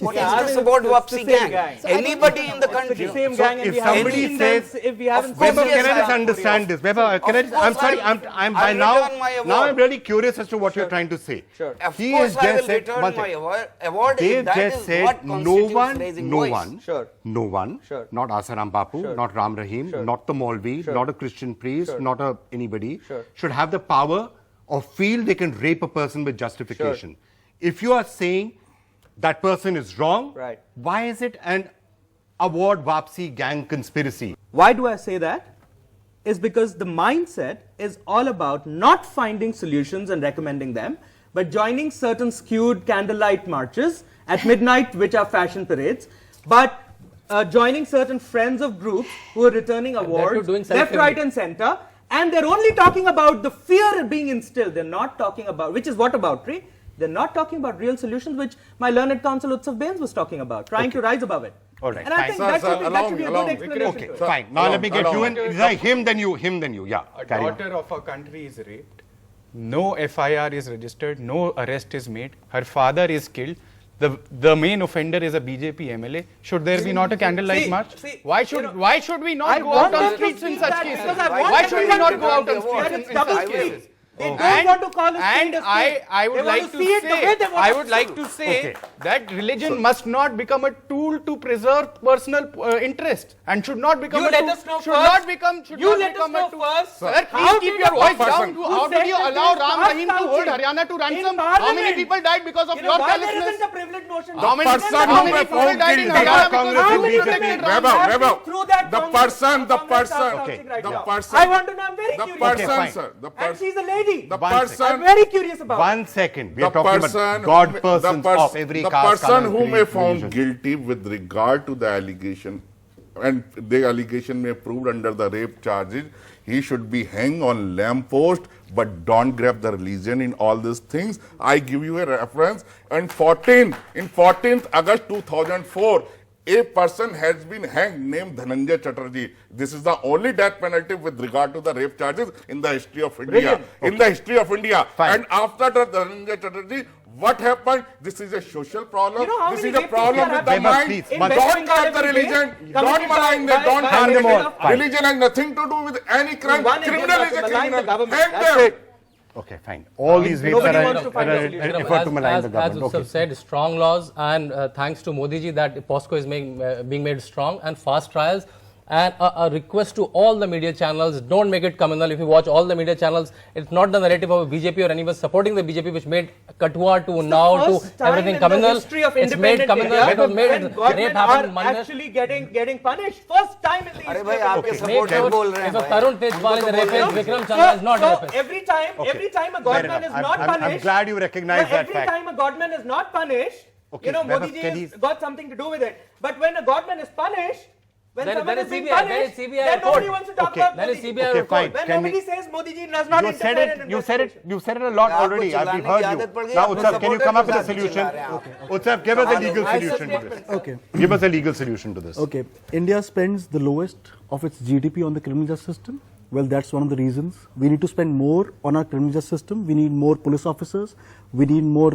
What Yeah, is I this mean, about it's Vapsi the same gang? gang. So I don't Anybody have in an the award. It's the country. same gang and if we haven't somebody seen says- them if we haven't course, seen them Vaibhav, can I yes, just I am understand this? Vaibhav, can I just, I'm course, sorry, I will. I'm I by will now, return my award. now I'm really curious as to what you're trying to say. Sure. Of He course, has I will just said, return one my thing. award They've if that just is said what no constitutes one, raising no voice. one, Sure. no one, Sure. not Asaram Bapu, Sure. not Ram Rahim, Sure. not the Maulvi, Sure. not a Christian priest, Sure. not anybody, Sure. should have the power or feel they can rape a person with justification. If you are saying that person is wrong, Right. why is it an award Vapsi gang conspiracy? Why do I say that? Is because the mindset is all about not finding solutions and recommending them, but joining certain skewed candlelight marches at midnight, which are fashion parades, but joining certain friends of groups who are returning awards doing left, selectively. right, and center, and they're only talking about the fear being instilled. They're not talking about, which is what about, Tri? They're not talking about real solutions, which my learned counsel Utsav Bains was talking about, trying to rise above it. All right, And I fine. think Sir, that sir, should be allow a me, good allow me. explanation. Okay, to it. fine. Now let me get you in. It's like him, then you, him, then you. Yeah, A carry on. daughter of a country is raped. No FIR is registered. No arrest is made. Her father is killed. The main offender is a BJP MLA. Should there be not a candlelight march? Why should we not go out on streets in such cases? Because I want Why should we not go out on That streets is in double such speak. cases? They don't want to call it And I would like to say Okay. that religion must not become a tool to preserve personal interest and should not become You a let tool. us know should first. not become. Should You not let us become know a tool. first. Sir, How please keep did your a voice person- down. Who How said did you that allow there is Ram fast Rahim to hold counting Haryana to in ransom? How many Parliament? people died because of You your know, violate carelessness? isn't a privilege notion. How many person how who many were people found died in guilty Haryana by because Congress you and BJP. protected Ram? Through that the Congress person, starts Okay. shouting right the now. person, I want to know. I'm very the curious. person, fine. sir, the And person, she's a lady. the One person, I'm very curious about it. 1 second. We are the talking person, about God who- persons the pers- of every the caste, person color, who creed, may found religion. guilty with regard to the allegation, and the allegation may proved under the rape charges, he should be hanged on lamppost, but don't grab the religion in all these things. I give you a reference. And 14th August 2004, a person has been hanged named Dhananjay Chatterjee. This is the only death penalty with regard to the rape charges in the history of India. Brilliant. In the history of India. Fine. And after the Dhananjay Chatterjee, what happened? This is a social problem. You know how This many is a rape problem cases with are the happening? mind. Please, in one West Don't Bengal cut the every day, religion. committed Don't malign them. by- Don't by hang them all. them. Fine. Religion has nothing to do with any crime. One Criminal agenda is a to malign the criminal. government. Hang That's them. it. Okay, fine. All these rapes Nobody are wants to find a solution. an effort to malign the As government. Utsav Okay. said, strong laws, and thanks to Modi ji that POSCO is being made strong, and fast trials. And a request to all the media channels, don't make it communal. If you watch all the media channels, it's not the narrative of BJP or anyone supporting the BJP which made Kathua to now to First time everything in communal. the history of It's made independent communal. India It was made when rape government happened are minor. actually getting punished. First time in the अरे history भाई of आपके India. Make supporter बोल sure रहे if हैं a Tarun Tejpal is a rapist, Vikram Chandra is not a So rapist. every time a Fair godman enough. is not I'm punished. glad you recognize that every fact. time a godman is not punished, Okay, you know, Vaibhav, Modi ji can has he- got something to do with it. But when a godman is punished, when Then someone is is being CBI, then is punished, CBI then nobody report. wants to talk Okay, about then Modi is ji. CBI Okay, report. fine. When Can nobody we- says Modi ji does not You said interfere in it. You said it. investigation. You said it a lot आपको already. We've चिल्लाने की heard आदत पड़ you. गई, Now, अपने Utsav, can you come up with a supporters के साथ solution? चिल्ला रहे हैं आप। Utsav, give us a legal I solution to submit. this. Okay. Give us a legal solution to this. Okay. India spends the lowest of its GDP on the criminal justice system. Well, that's one of the reasons. We need to spend more on our criminal justice system. We need more police officers. We need more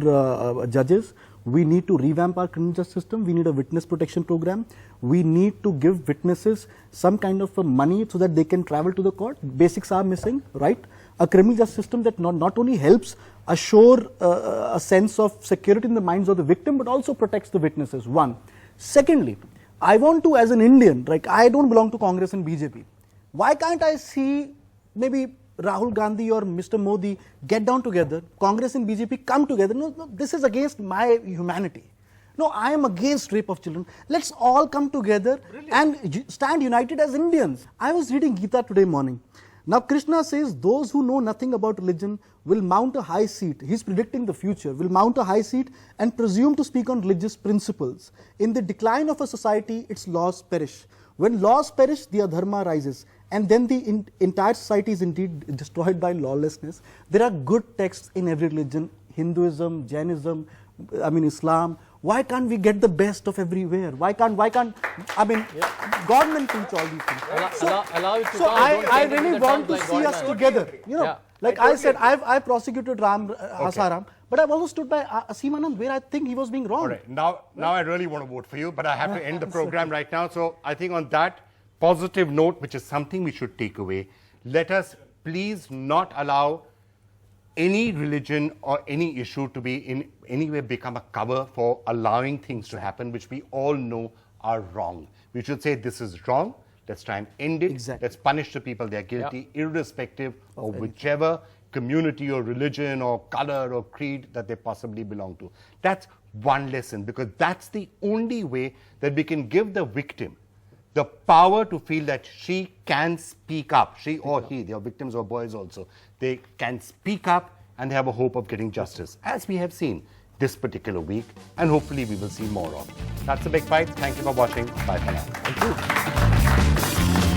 judges. We need to revamp our criminal justice system. We need a witness protection program. We need to give witnesses some kind of money so that they can travel to the court. Basics are missing, right? A criminal justice system that not only helps assure a sense of security in the minds of the victim, but also protects the witnesses, one. Secondly, I want to, as an Indian, like I don't belong to Congress and BJP. Why can't I see maybe Rahul Gandhi or Mr. Modi get down together, Congress and BJP come together? No, this is against my humanity. No, I am against rape of children. Let's all come together and stand united as Indians. I was reading Gita today morning. Now Krishna says those who know nothing about religion will mount a high seat. He's predicting the future, will mount a high seat and presume to speak on religious principles. In the decline of a society, its laws perish. When laws perish, the adharma rises. And then the entire society is indeed destroyed by lawlessness. There are good texts in every religion, Hinduism, Jainism, Islam. Why can't we get the best of everywhere? Why can't, Godmen teach all these things. Allow it to So come. Don't I take it really in the want terms to like see us Godman. together. You know, Yeah. like I said, I prosecuted Asaram, but I've also stood by Asim where I think he was being wrong. All right. Now I really want to vote for you, but I have to end the program right now. So I think on that positive note, which is something we should take away, let us please not allow any religion or any issue to be in any way become a cover for allowing things to happen which we all know are wrong. We should say this is wrong. Let's try and end it. Exactly. Let's punish the people that are guilty, irrespective of whichever community or religion or color or creed that they possibly belong to. That's one lesson, because that's the only way that we can give the victim the power to feel that she can speak up. She or he, they are victims or boys also. They can speak up and they have a hope of getting justice, as we have seen this particular week, and hopefully we will see more of. That's The Big Fight. Thank you for watching. Bye for now. Thank you.